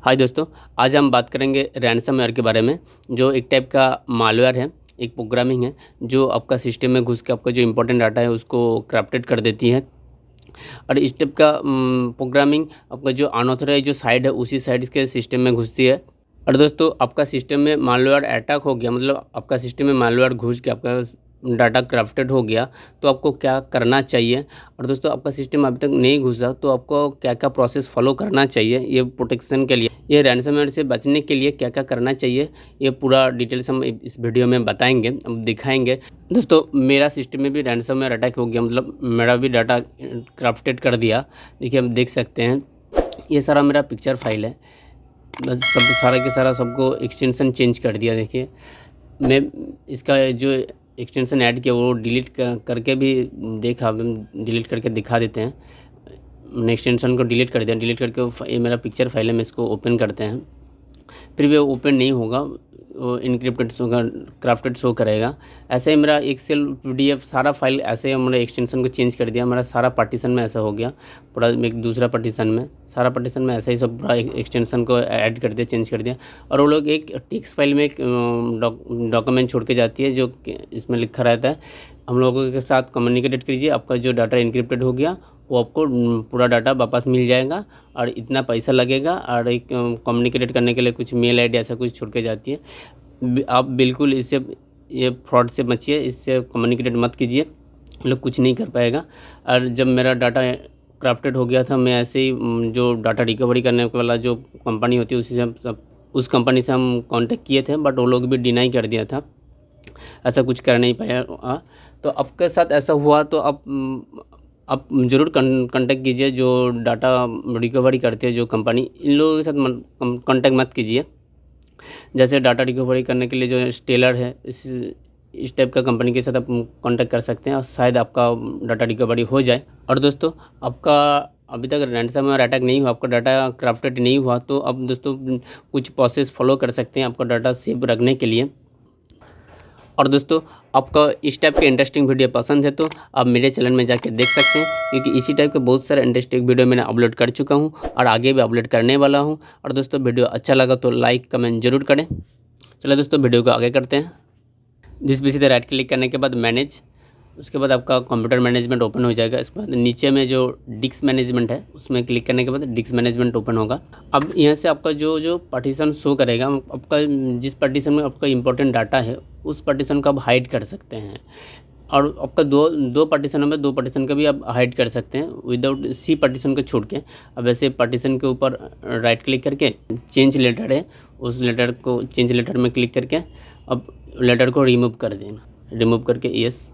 हाय दोस्तों, आज हम बात करेंगे रैनसमवेयर के बारे में। जो एक टाइप का मालवेयर है, एक प्रोग्रामिंग है जो आपका सिस्टम में घुस के आपका जो इम्पोर्टेंट डाटा है उसको करप्टेड कर देती है। और इस टाइप का प्रोग्रामिंग आपका जो अनऑथराइज्ड जो साइट है उसी साइट के सिस्टम में घुसती है। और दोस्तों, आपका सिस्टम में मालवेयर अटैक हो गया, मतलब आपका सिस्टम में मालवेयर घुस के आपका डाटा करप्टेड हो गया, तो आपको क्या करना चाहिए। और दोस्तों, आपका सिस्टम अभी तक नहीं घुसा तो आपको क्या क्या प्रोसेस फॉलो करना चाहिए ये प्रोटेक्शन के लिए, ये रैनसमवेयर से बचने के लिए क्या क्या करना चाहिए, ये पूरा डिटेल्स हम इस वीडियो में बताएंगे, हम दिखाएंगे। दोस्तों, मेरा सिस्टम में भी रैनसमवेयर अटैक हो गया, मतलब मेरा भी डाटा करप्टेड कर दिया। देखिए, हम देख सकते हैं ये सारा मेरा पिक्चर फाइल है, बस सब सारा के सारा सबको एक्सटेंशन चेंज कर दिया। देखिए, मैं इसका जो एक्सटेंशन ऐड किया वो डिलीट करके भी देखा, हम डिलीट करके दिखा देते हैं। मैंने एक्सटेंशन को डिलीट कर दिया, डिलीट करके ये मेरा पिक्चर फाइल है, मैं इसको ओपन करते हैं, फिर भी ओपन नहीं होगा, वो इनक्रिप्टेड शो क्राफ्टेड शो करेगा। ऐसे ही मेरा एक्सेल PDF सारा फाइल ऐसे ही हमने एक्सटेंशन को चेंज कर दिया, मेरा सारा पार्टीशन में ऐसा हो गया, पूरा एक दूसरा पार्टीशन में, सारा पार्टीशन में ऐसे ही सब पूरा एक्सटेंशन को ऐड कर दिया, चेंज कर दिया। और वो लोग एक टेक्स्ट फाइल में एक डॉक्यूमेंट छोड़ के जाती है जो इसमें लिखा रहता है, हम लोगों के साथ कम्युनिकेट कीजिए, आपका जो डाटा इनक्रिप्टेड हो गया वो आपको पूरा डाटा वापस मिल जाएगा और इतना पैसा लगेगा, और एक कम्युनिकेट करने के लिए कुछ मेल ID ऐसा कुछ छोड़ के जाती है। आप बिल्कुल इससे, ये फ्रॉड से बचिए, इससे कम्युनिकेट मत कीजिए, लोग कुछ नहीं कर पाएगा। और जब मेरा डाटा क्राफ्टेड हो गया था, मैं ऐसे ही जो डाटा रिकवरी करने वाला जो कंपनी होती है उसी से सब उस कंपनी से हम कांटेक्ट किए थे, बट वो लोग भी डिनाई कर दिया था, ऐसा कुछ कर नहीं पाया। तो आपके साथ ऐसा हुआ तो आप ज़रूर कांटेक्ट कीजिए जो डाटा रिकवरी करते हैं जो कंपनी, इन लोगों के साथ कांटेक्ट मत कीजिए। जैसे डाटा रिकवरी करने के लिए जो स्टेलर है, इस टाइप का कंपनी के साथ आप कांटेक्ट कर सकते हैं और शायद आपका डाटा रिकवरी हो जाए। और दोस्तों, आपका अभी तक रैनसमवेयर अटैक नहीं हुआ, आपका डाटा क्राफ्टेड नहीं हुआ, तो अब दोस्तों कुछ प्रोसेस फॉलो कर सकते हैं आपका डाटा सेव रखने के लिए। और दोस्तों, आपका इस टाइप के इंटरेस्टिंग वीडियो पसंद है तो आप मेरे चैनल में जाके देख सकते हैं, क्योंकि इसी टाइप के बहुत सारे इंटरेस्टिंग वीडियो मैंने अपलोड कर चुका हूं और आगे भी अपलोड करने वाला हूं। और दोस्तों, वीडियो अच्छा लगा तो लाइक कमेंट जरूर करें। चलो दोस्तों, वीडियो को आगे करते हैं। जिस भी सीधे राइट क्लिक करने के बाद मैनेज, उसके बाद आपका कंप्यूटर मैनेजमेंट ओपन हो जाएगा। इसके बाद नीचे में जो डिस्क मैनेजमेंट है उसमें क्लिक करने के बाद डिस्क मैनेजमेंट ओपन होगा। अब यहाँ से आपका जो पार्टीशन शो करेगा, आपका जिस पार्टीशन में आपका इंपॉर्टेंट डाटा है उस पार्टीशन को आप हाइड कर सकते हैं। और आपका दो पार्टीशन में दो पार्टीशन का भी आप हाइड कर सकते हैं विदाउट सी पार्टीशन को छोड़ के। अब ऐसे पार्टीशन के ऊपर राइट क्लिक करके चेंज लेटर है, उस लेटर को चेंज लेटर में क्लिक करके अब लेटर को रिमूव कर देना, रिमूव करके यस,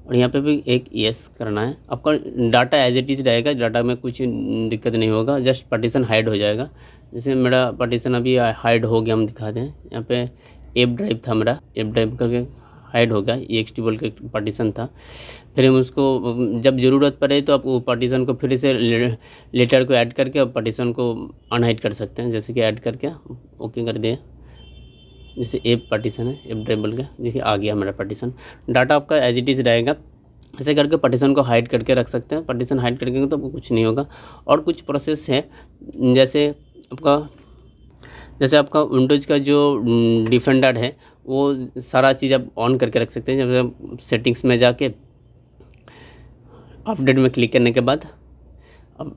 और यहाँ पे भी एक यस करना है। आपका डाटा एज इट इज़ रहेगा, डाटा में कुछ दिक्कत नहीं होगा, जस्ट पार्टीशन हाइड हो जाएगा। जैसे मेरा पार्टीशन अभी हाइड हो गया, हम दिखा दें। यहाँ पे एप ड्राइव था मेरा, एप ड्राइव करके हाइड हो गया, EXT बोल के पार्टीशन था। फिर हम उसको जब ज़रूरत पड़े तो आप वो पार्टीशन को फिर से लेटर को ऐड करके और पार्टीशन को अनहाइड कर सकते हैं। जैसे कि ऐड करके ओके कर दिए, जैसे एप पार्टीशन है, एप ड्राइव बोल के, देखिए आ गया मेरा पार्टीशन। डाटा आपका एज इट इज़ रहेगा, ऐसे करके पार्टीशन को हाइड करके रख सकते हैं। पार्टीशन हाइड करके तो कुछ नहीं होगा। और कुछ प्रोसेस है, जैसे आपका विंडोज़ का जो डिफेंडर है वो सारा चीज़ आप ऑन करके रख सकते हैं। जब आप सेटिंग्स में जाके अपडेट में क्लिक करने के बाद अब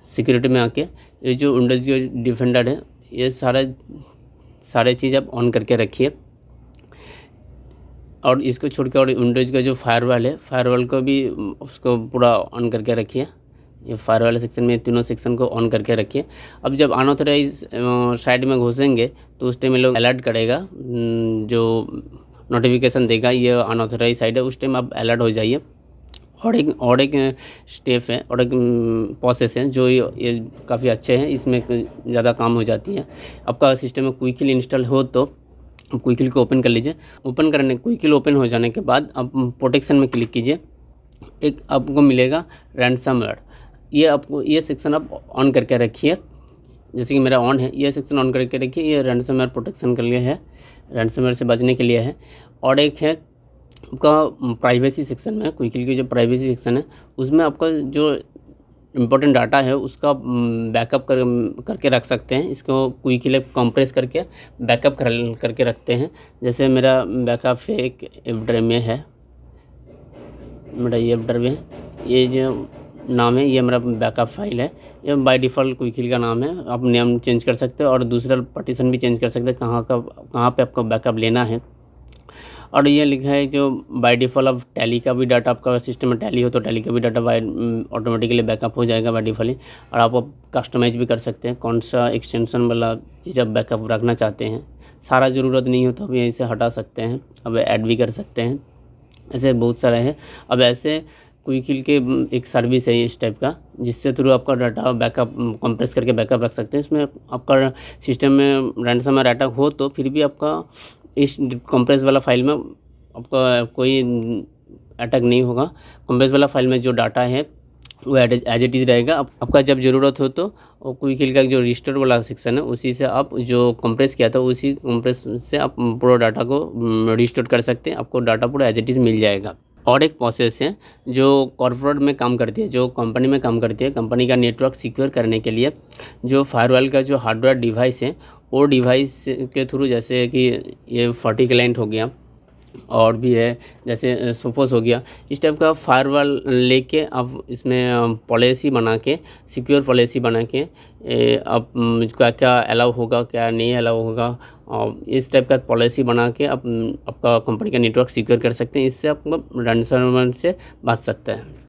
सिक्योरिटी में आके ये जो विंडोज़ जो डिफेंडर है ये सारे चीज़ आप ऑन करके रखिए। और इसको छोड़ के और विंडोज़ का जो फायरवॉल है, फायरवॉल को भी उसको पूरा ऑन करके रखिए। ये फायरवॉल सेक्शन में तीनों सेक्शन को ऑन करके रखिए। अब जब अनऑथराइज साइट में घुसेंगे तो उस टाइम में लोग अलर्ट करेगा, जो नोटिफिकेशन देगा ये अनऑथराइज साइट है, उस टाइम आप अलर्ट हो जाइए। और एक स्टेप है और एक प्रोसेस है जो ये काफ़ी अच्छे हैं, इसमें ज़्यादा काम हो जाती है। आपका सिस्टम में क्विकली इंस्टॉल हो तो क्विकली को ओपन कर लीजिए। क्विकली ओपन हो जाने के बाद आप प्रोटेक्शन में क्लिक कीजिए, एक आपको मिलेगा रैनसमवेयर। ये आपको ये सेक्शन आप ऑन करके रखिए, जैसे कि मेरा ऑन है, ये सेक्शन ऑन करके रखिए। ये रैनसमवेयर प्रोटेक्शन के लिए है, रैनसमवेयर से बचने के लिए है। और एक है आपका प्राइवेसी सेक्शन में, क्विकली की जो प्राइवेसी सेक्शन है उसमें आपका जो इम्पोर्टेंट डाटा है उसका बैकअप करके रख सकते हैं। इसको क्विकली कंप्रेस करके बैकअप करके रखते हैं। जैसे मेरा बैकअप एक एफ ड्राइव में है, मेरा ये एफ ड्राइव है, ये जो नाम है ये मेरा बैकअप फाइल है। ये बाय डिफ़ॉल्ट क्विकली का नाम है, आप नेम चेंज कर सकते हो और दूसरा पार्टीशन भी चेंज कर सकते हैं कहाँ पे आपको बैकअप लेना है। और ये लिखा है जो बाय डिफ़ॉल्ट अब टैली का भी डाटा आपका सिस्टम में टैली हो तो टैली का भी डाटा ऑटोमेटिकली बैकअप हो जाएगा बाय डिफ़ॉल्ट। और आप कस्टमाइज़ भी कर सकते हैं कौन सा एक्सटेंशन वाला चीज़ आप बैकअप रखना चाहते हैं। सारा ज़रूरत नहीं हो तो आप यहीं से हटा सकते हैं, अब ऐड भी कर सकते हैं। ऐसे बहुत सारे हैं। अब ऐसे क्विकली के एक सर्विस है इस टाइप का, जिससे थ्रू आपका डाटा बैकअप कंप्रेस करके बैकअप रख सकते हैं। इसमें आपका सिस्टम में रैंसमवेयर अटैक हो तो फिर भी आपका इस कंप्रेस वाला फाइल में आपका कोई अटैक नहीं होगा। कंप्रेस वाला फाइल में जो डाटा है वो एज इट इज़ रहेगा। आपका जब ज़रूरत हो तो क्विकली का जो रिस्टोर वाला सेक्शन है उसी से आप जो कंप्रेस किया था उसी कंप्रेस से आप पूरा डाटा को रिस्टोर कर सकते हैं। आपको डाटा पूरा एज इट इज़ मिल जाएगा। और एक प्रोसेस है जो कॉर्पोरेट में काम करती है, जो कंपनी में काम करती है, कंपनी का नेटवर्क सिक्योर करने के लिए जो फायरवॉल का जो हार्डवेयर डिवाइस है वो डिवाइस के थ्रू, जैसे कि ये फॉर्टी क्लाइंट हो गया और भी है जैसे सोफोस हो गया, इस टाइप का फायरवॉल लेके आप इसमें पॉलिसी बना के, सिक्योर पॉलिसी बना के आप क्या क्या अलाउ होगा क्या नहीं अलाउ होगा, और इस टाइप का पॉलिसी बना के आप आपका कंपनी का नेटवर्क सिक्योर कर सकते हैं। इससे आपको रैंसमवेयर से बच सकता है।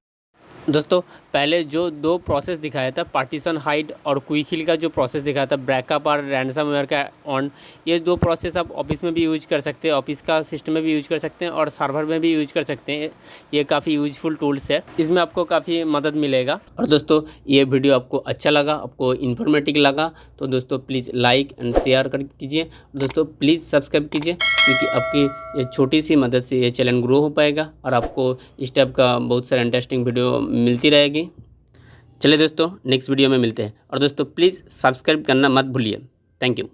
दोस्तों पहले जो दो प्रोसेस दिखाया था, पार्टीशन हाइड और क्विकली का जो प्रोसेस दिखाया था बैकअप और रैंसमवेयर का ऑन, ये दो प्रोसेस आप ऑफिस में भी यूज कर सकते हैं, ऑफिस का सिस्टम में भी यूज कर सकते हैं और सर्वर में भी यूज कर सकते हैं। ये काफ़ी यूजफुल टूल्स है, इसमें आपको काफ़ी मदद मिलेगा। और दोस्तों ये वीडियो आपको अच्छा लगा, आपको इन्फॉर्मेटिव लगा तो दोस्तों प्लीज़ लाइक एंड शेयर कर कीजिए। दोस्तों प्लीज़ सब्सक्राइब कीजिए, क्योंकि आपकी ये छोटी सी मदद से ये चैनल ग्रो हो पाएगा और आपको इस टाइप का बहुत सारा इंटरेस्टिंग वीडियो मिलती रहेगी। चलिए दोस्तों नेक्स्ट वीडियो में मिलते हैं। और दोस्तों प्लीज़ सब्सक्राइब करना मत भूलिए। Thank you.